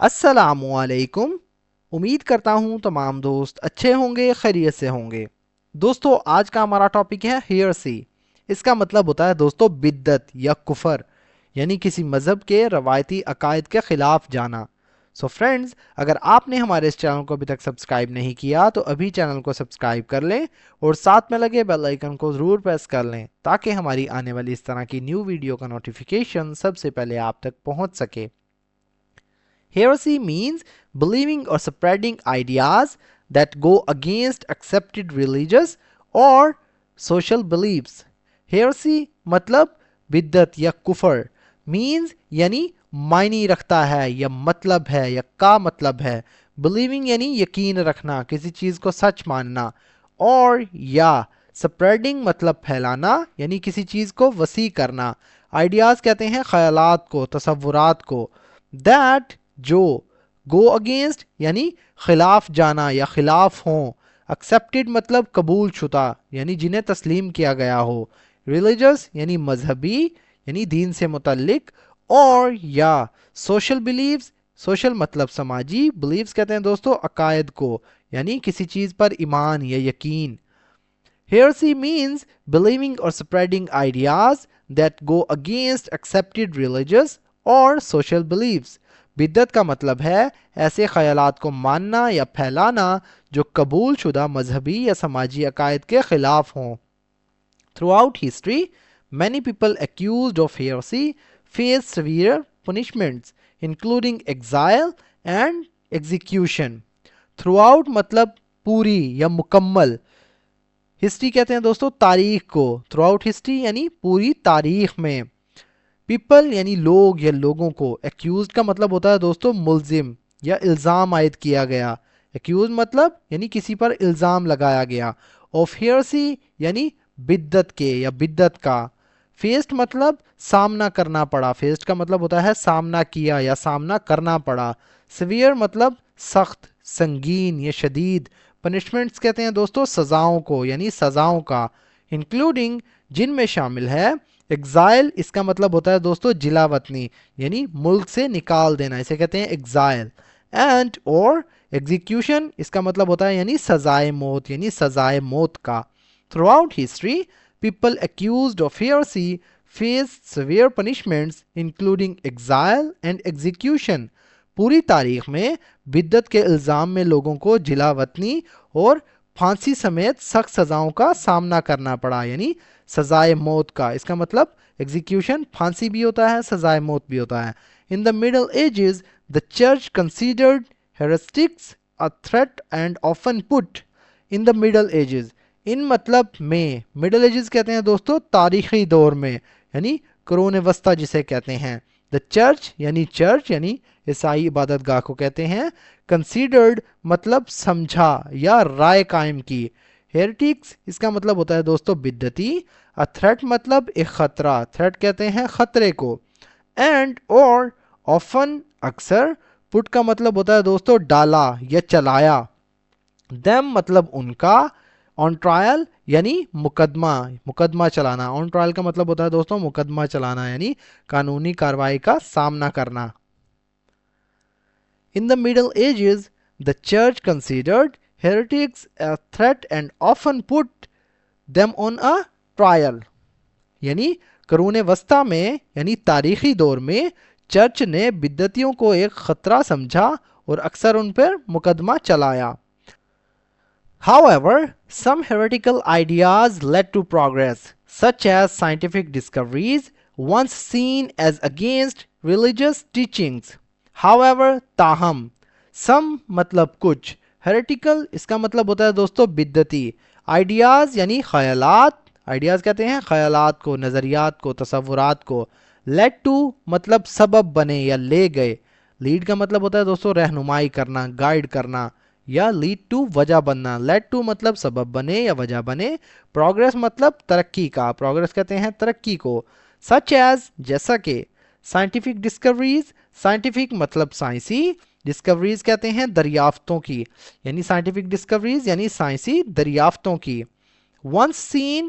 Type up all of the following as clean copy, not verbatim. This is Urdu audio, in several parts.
السلام علیکم۔ امید کرتا ہوں تمام دوست اچھے ہوں گے، خیریت سے ہوں گے۔ دوستو آج کا ہمارا ٹاپک ہے ہیرسی۔ اس کا مطلب ہوتا ہے دوستو بدعت یا کفر، یعنی کسی مذہب کے روایتی عقائد کے خلاف جانا۔ سو فرینڈز، اگر آپ نے ہمارے اس چینل کو ابھی تک سبسکرائب نہیں کیا تو ابھی چینل کو سبسکرائب کر لیں اور ساتھ میں لگے بیل آئیکن کو ضرور پریس کر لیں تاکہ ہماری آنے والی اس طرح کی نیو ویڈیو کا نوٹیفیکیشن سب سے پہلے آپ تک پہنچ سکے۔ Heresy means believing or spreading ideas that go against accepted religious or social beliefs. Heresy مطلب بدعت یا کفر means یعنی معنی رکھتا ہے یا مطلب ہے یا کا مطلب ہے۔ believing یعنی یقین رکھنا، کسی چیز کو سچ ماننا، اور یا spreading مطلب پھیلانا یعنی کسی چیز کو وسیع کرنا۔ آئیڈیاز کہتے ہیں خیالات کو، تصورات کو۔ that جو گو اگینسٹ یعنی خلاف جانا یا خلاف ہوں۔ ایکسیپٹڈ مطلب قبول شدہ یعنی جنہیں تسلیم کیا گیا ہو۔ ریلیجس یعنی مذہبی یعنی دین سے متعلق، اور یا سوشل بلیفز، سوشل مطلب سماجی، بلیفز کہتے ہیں دوستو عقائد کو، یعنی کسی چیز پر ایمان یا یقین۔ Heresy means believing or spreading ideas that go against accepted religious or social beliefs. بدعت کا مطلب ہے ایسے خیالات کو ماننا یا پھیلانا جو قبول شدہ مذہبی یا سماجی عقائد کے خلاف ہوں۔ Throughout history, many people accused of heresy face severe punishments, including exile and execution. Throughout مطلب پوری یا مکمل، ہسٹری کہتے ہیں دوستو تاریخ کو، تھرو آؤٹ ہسٹری یعنی پوری تاریخ میں۔ پیپل یعنی لوگ یا لوگوں کو، ایکیوزڈ کا مطلب ہوتا ہے دوستو ملزم یا الزام عائد کیا گیا۔ ایکیوز مطلب یعنی کسی پر الزام لگایا گیا۔ آف ہیرسی یعنی بدعت کے یا بدعت کا۔ فیسٹ مطلب سامنا کرنا پڑا، فیسٹ کا مطلب ہوتا ہے سامنا کیا یا سامنا کرنا پڑا۔ سیویئر مطلب سخت، سنگین یا شدید۔ پنشمنٹس کہتے ہیں دوستو سزاؤں کو یعنی سزاؤں کا، انکلوڈنگ جن میں شامل ہے ایگزائل، اس کا مطلب ہوتا ہے دوستو جلا وطنی یعنی ملک سے نکال دینا، اسے کہتے ہیں ایگزائل۔ اینڈ اور ایگزیکیوشن، اس کا مطلب ہوتا ہے یعنی سزائے موت یعنی سزائے موت کا۔ Through out history people accused of heresy face severe punishments including exile and execution. پوری تاریخ میں بدعت کے الزام میں لوگوں کو جلا وطنی اور پھانسی سمیت سخت سزاؤں کا سامنا کرنا پڑا، یعنی سزائے موت کا۔ اس کا مطلب ایگزیکیوشن پھانسی بھی ہوتا ہے، سزائے موت بھی ہوتا ہے۔ In the Middle Ages, the church considered heretics a threat and often put in the Middle Ages. ان مطلب میں، مڈل ایجز کہتے ہیں دوستو تاریخی دور میں، یعنی قرون وسطی جسے کہتے ہیں۔ دا چرچ یعنی عیسائی عبادت گاہ کو کہتے ہیں۔ کنسیڈرڈ مطلب سمجھا یا رائے قائم کی۔ ہیریٹکس اس کا مطلب ہوتا ہے دوستو بدعتی۔ ا تھریٹ مطلب ایک خطرہ، تھریٹ کہتے ہیں خطرے کو۔ اینڈ اور آفن اکثر، پٹ کا مطلب ہوتا ہے دوستو ڈالا یا چلایا۔ دیم مطلب ان کا۔ آن ٹرائل یعنی مقدمہ چلانا۔ آن ٹرائل کا مطلب ہوتا ہے دوستوں مقدمہ چلانا یعنی قانونی کارروائی کا سامنا کرنا۔ In the Middle Ages, the church considered heretics a threat and often put them on a trial. یعنی قرون وسطی میں یعنی تاریخی دور میں چرچ نے بدعتیوں کو ایک خطرہ سمجھا اور اکثر ان پر مقدمہ چلایا۔ However, some heretical ideas led to progress, such as scientific discoveries once seen as against religious teachings. However, تاہم، some مطلب کچھ، heretical اس کا مطلب ہوتا ہے دوستو بدعتی۔ ideas یعنی خیالات، ideas کہتے ہیں خیالات کو، نظریات کو، تصورات کو۔ led to مطلب سبب بنے یا لے گئے۔ lead کا مطلب ہوتا ہے دوستو رہنمائی کرنا، گائیڈ کرنا، یا لیڈ ٹو وجہ بننا۔ لیڈ ٹو مطلب سبب بنے یا وجہ بنے۔ پروگرس مطلب ترقی کا، پروگرس کہتے ہیں ترقی کو۔ سچ ایز جیسا کہ۔ سائنٹیفک ڈسکوریز، سائنٹیفک مطلب سائنسی، ڈسکوریز کہتے ہیں دریافتوں کی، یعنی سائنٹیفک ڈسکوریز یعنی سائنسی دریافتوں کی۔ Once scene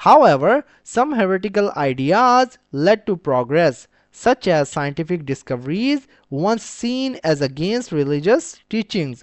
However, some heretical ideas led to progress, such as scientific discoveries once seen as against religious teachings.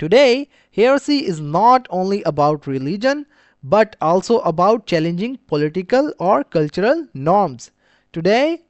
Today, heresy is not only about religion, but also about challenging political or cultural norms. Today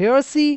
heresy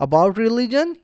about religion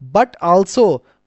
but also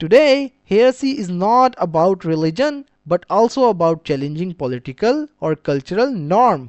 Today, heresy is not about religion but also about challenging political or cultural norm.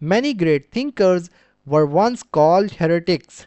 Many great thinkers were once called heretics.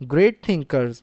great thinkers,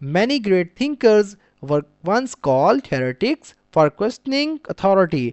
Many great thinkers were once called heretics for questioning authority.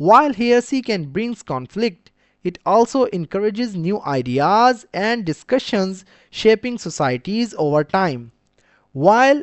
While heresy can bring conflict, it also encourages new ideas and discussions shaping societies over time. While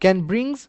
can brings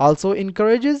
also encourages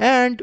and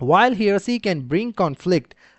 While heresy can bring conflict,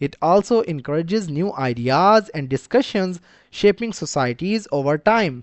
it also encourages new ideas and discussions shaping societies over time.